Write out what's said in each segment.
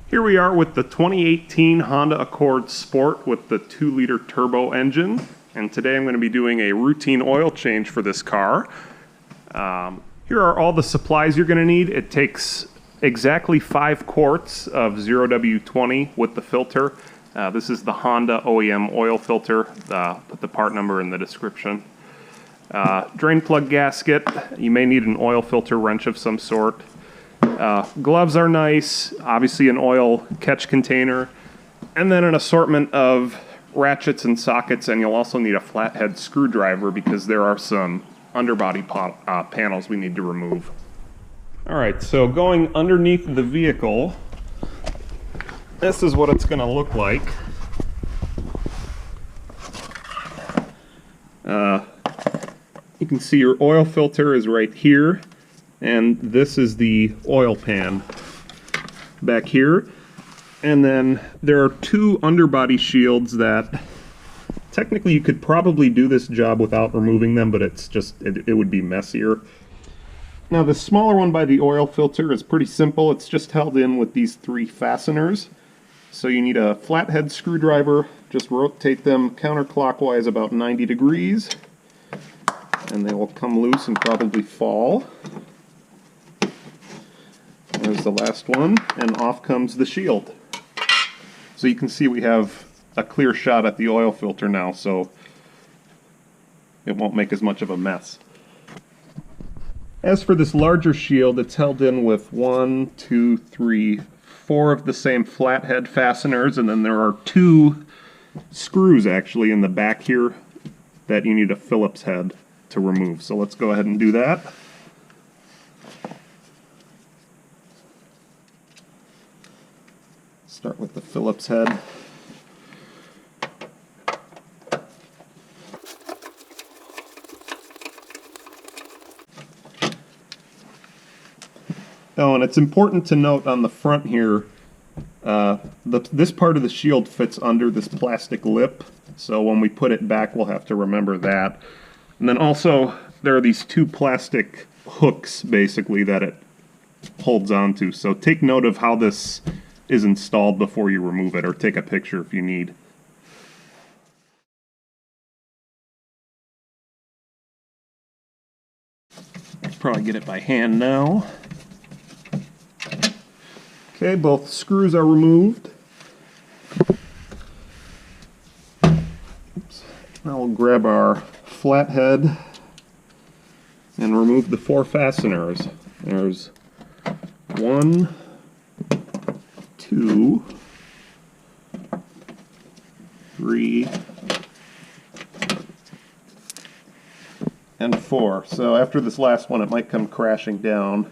Here we are with the 2018 Honda Accord Sport with the 2-liter turbo engine, and today I'm going to be doing a routine oil change for this car. Here are all the supplies you're going to need. It takes exactly 5 quarts of 0W20 with the filter. This is the Honda OEM oil filter. Put the part number in the description. Drain plug gasket. You may need an oil filter wrench of some sort. Gloves are nice, obviously an oil catch container, and then an assortment of ratchets and sockets, and you'll also need a flathead screwdriver because there are some underbody panels we need to remove. Alright, so going underneath the vehicle, this is what it's going to look like. You can see your oil filter is right here. And this is the oil pan back here. And then there are 2 underbody shields that technically you could probably do this job without removing them, but it's just, it would be messier. Now the smaller one by the oil filter is pretty simple. It's just held in with these 3 fasteners. So you need a flathead screwdriver, just rotate them counterclockwise about 90 degrees, and they will come loose and probably fall. There's the last one, and off comes the shield. So you can see we have a clear shot at the oil filter now, so it won't make as much of a mess. As for this larger shield, it's held in with 1, 2, 3, 4 of the same flathead fasteners, and then there are 2 screws actually in the back here that you need a Phillips head to remove. So let's go ahead and do that. Start with the Phillips head. Oh, and it's important to note on the front here, this part of the shield fits under this plastic lip, so when we put it back we'll have to remember that. And then also there are these 2 plastic hooks basically that it holds onto, so take note of how this is installed before you remove it, or take a picture if you need. Probably get it by hand now. Okay, both screws are removed. Oops. Now we'll grab our flathead and remove the 4 fasteners. There's 1, 2, 3, and 4. So after this last one it might come crashing down.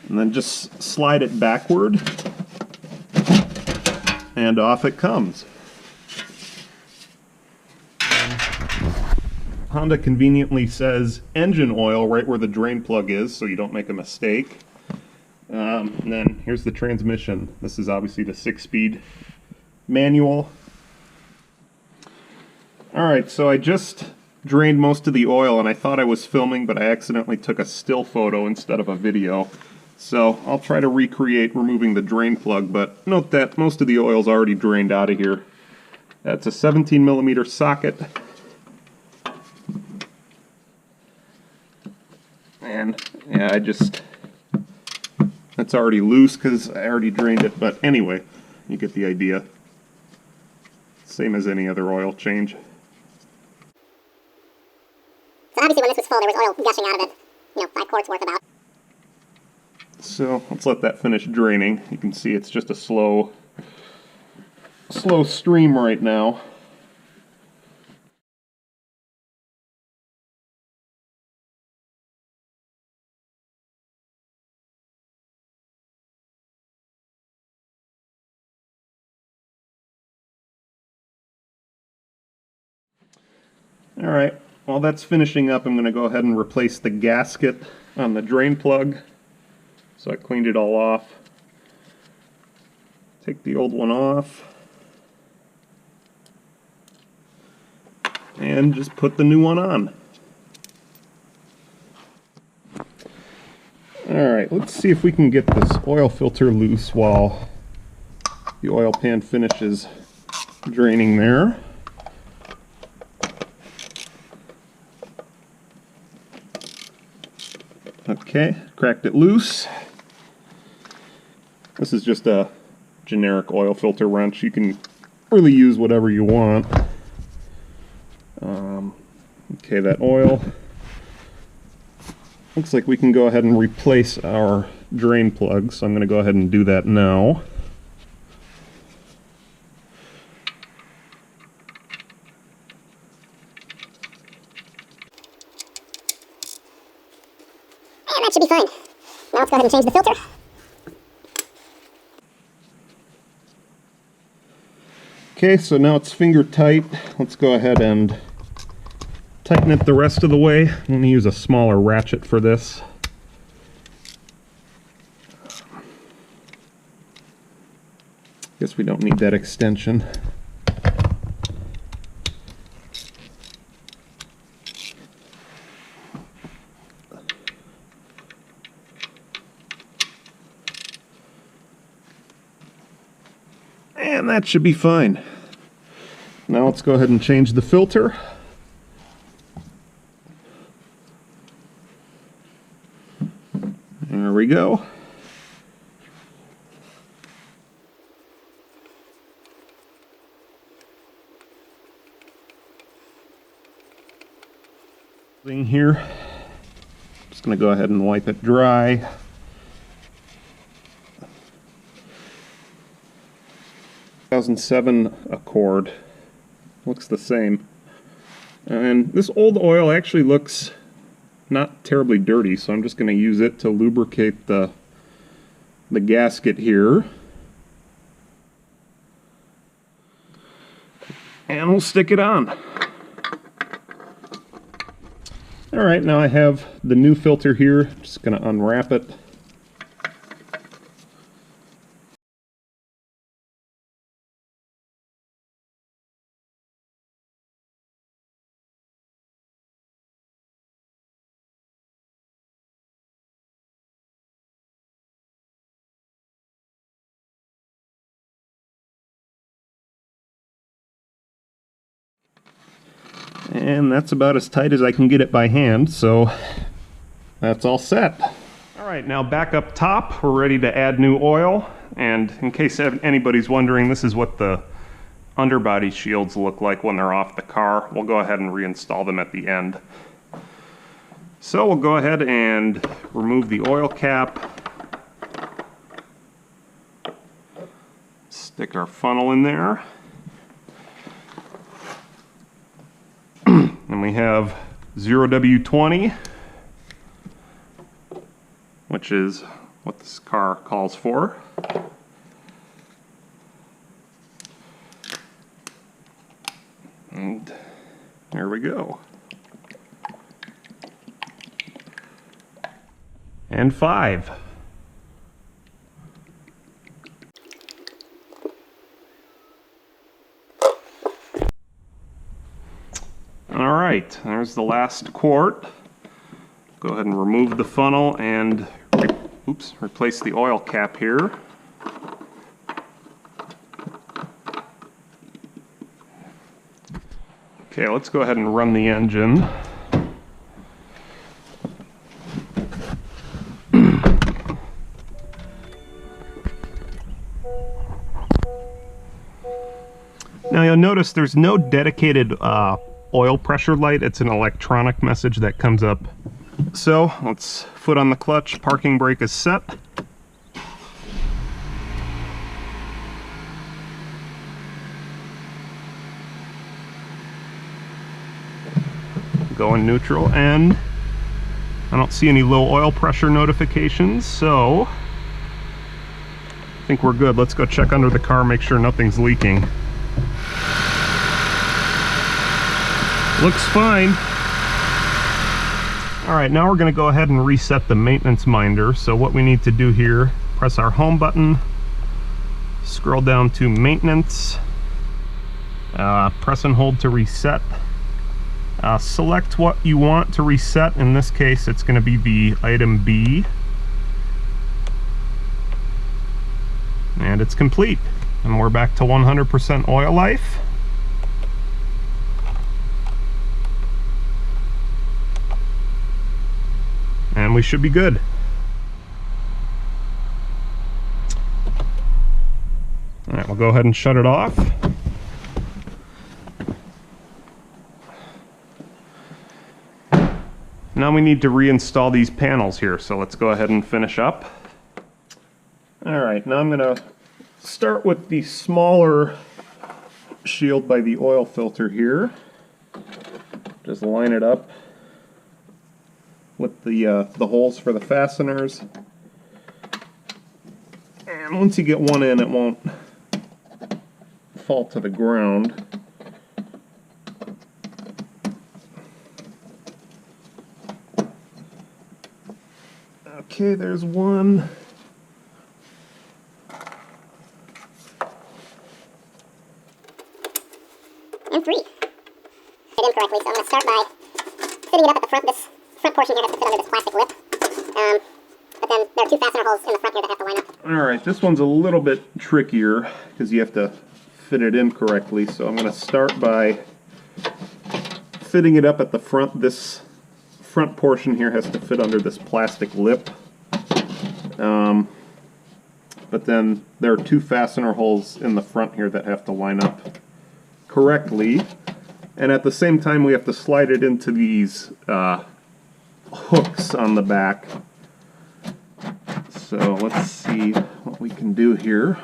And then just slide it backward and off it comes. Honda conveniently says engine oil right where the drain plug is, so you don't make a mistake. And then here's the transmission. This is obviously the 6-speed manual. Alright, so I just drained most of the oil, and I thought I was filming, but I accidentally took a still photo instead of a video. So I'll try to recreate removing the drain plug, but note that most of the oil is already drained out of here. That's a 17mm socket. And yeah, that's already loose because I already drained it, but anyway, you get the idea. Same as any other oil change. So obviously when this was full there was oil gushing out of it, 5 quarts worth about. So let's let that finish draining. You can see it's just a slow stream right now. Alright, while that's finishing up, I'm going to go ahead and replace the gasket on the drain plug. So I cleaned it all off. Take the old one off. and just put the new one on. Alright, let's see if we can get this oil filter loose while the oil pan finishes draining there. Okay, cracked it loose. This is just a generic oil filter wrench. You can really use whatever you want. Okay, that oil. Looks like we can go ahead and replace our drain plug, so I'm going to go ahead and do that now. And that should be fine. Now let's go ahead and change the filter. Okay, so now it's finger tight. Let's go ahead and tighten it the rest of the way. I'm going to use a smaller ratchet for this. Guess we don't need that extension. And that should be fine. Now let's go ahead and change the filter. There we go. Thing here. Just going to go ahead and wipe it dry. 2007 Accord. Looks the same. And this old oil actually looks not terribly dirty, so I'm just going to use it to lubricate the gasket here. And we'll stick it on. Alright, now I have the new filter here. Just going to unwrap it. And that's about as tight as I can get it by hand, so that's all set. Alright, now back up top, we're ready to add new oil. And in case anybody's wondering, this is what the underbody shields look like when they're off the car. We'll go ahead and reinstall them at the end. So we'll go ahead and remove the oil cap. Stick our funnel in there. And we have 0W20, which is what this car calls for. And there we go. And 5. Alright, there's the last quart. Go ahead and remove the funnel and replace the oil cap here. Okay, let's go ahead and run the engine. Now you'll notice there's no dedicated oil pressure light. It's an electronic message that comes up. So let's foot on the clutch, parking brake is set. Go in neutral, and I don't see any low oil pressure notifications, so I think we're good. Let's go check under the car, make sure nothing's leaking. Looks fine. Alright, now we're going to go ahead and reset the maintenance minder. So what we need to do here, press our home button, scroll down to maintenance, press and hold to reset. Select what you want to reset. In this case, it's going to be the item B. And it's complete. And we're back to 100% oil life. And we should be good. All right, we'll go ahead and shut it off. Now we need to reinstall these panels here, so let's go ahead and finish up. All right, now I'm gonna start with the smaller shield by the oil filter here. Just line it up with the holes for the fasteners. And once you get one in, it won't fall to the ground. Okay, there's one. And 3. Fit incorrectly, so I'm going to start by fitting it up at the front. This front portion here has to fit under this plastic lip. But then there are 2 fastener holes in the front here that have to line up. Alright, this one's a little bit trickier because you have to fit it in correctly, so I'm going to start by fitting it up at the front. This front portion here has to fit under this plastic lip. But then there are 2 fastener holes in the front here that have to line up correctly. And at the same time we have to slide it into these hooks on the back. So let's see what we can do here.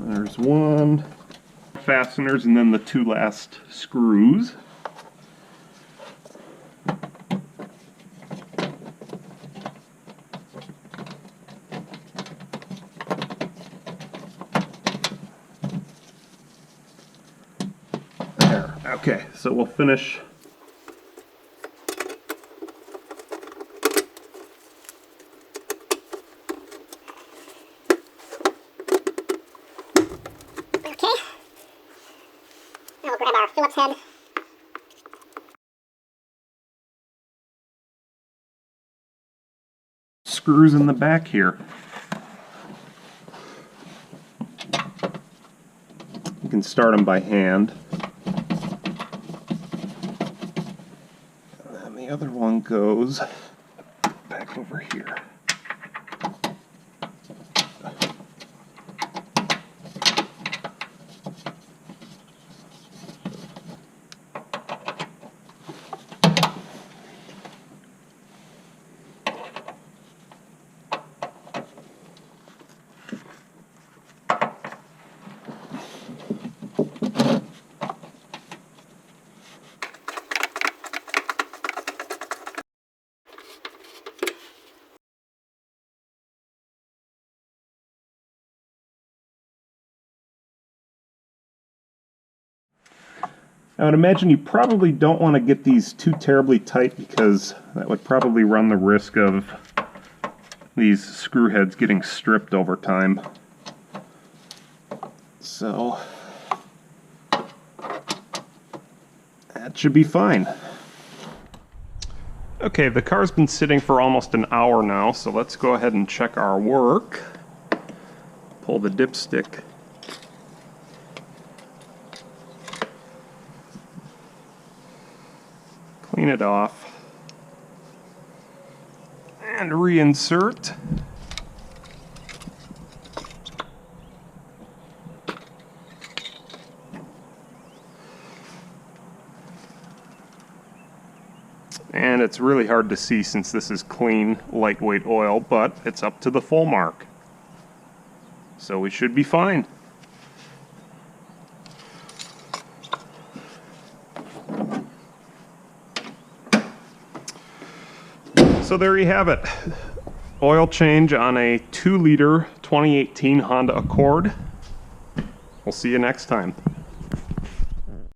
There's one. Fasteners and then the 2 last screws. There. Okay, so we'll finish. Now we'll grab our Phillips head. Screws in the back here. You can start them by hand. And then the other one goes back over here. I would imagine you probably don't want to get these too terribly tight because that would probably run the risk of these screw heads getting stripped over time. So that should be fine. Okay, the car's been sitting for almost an hour now, so let's go ahead and check our work. Pull the dipstick. Clean it off and reinsert. And it's really hard to see since this is clean, lightweight oil, but it's up to the full mark. So we should be fine. So there you have it. Oil change on a 2-liter 2018 Honda Accord. We'll see you next time.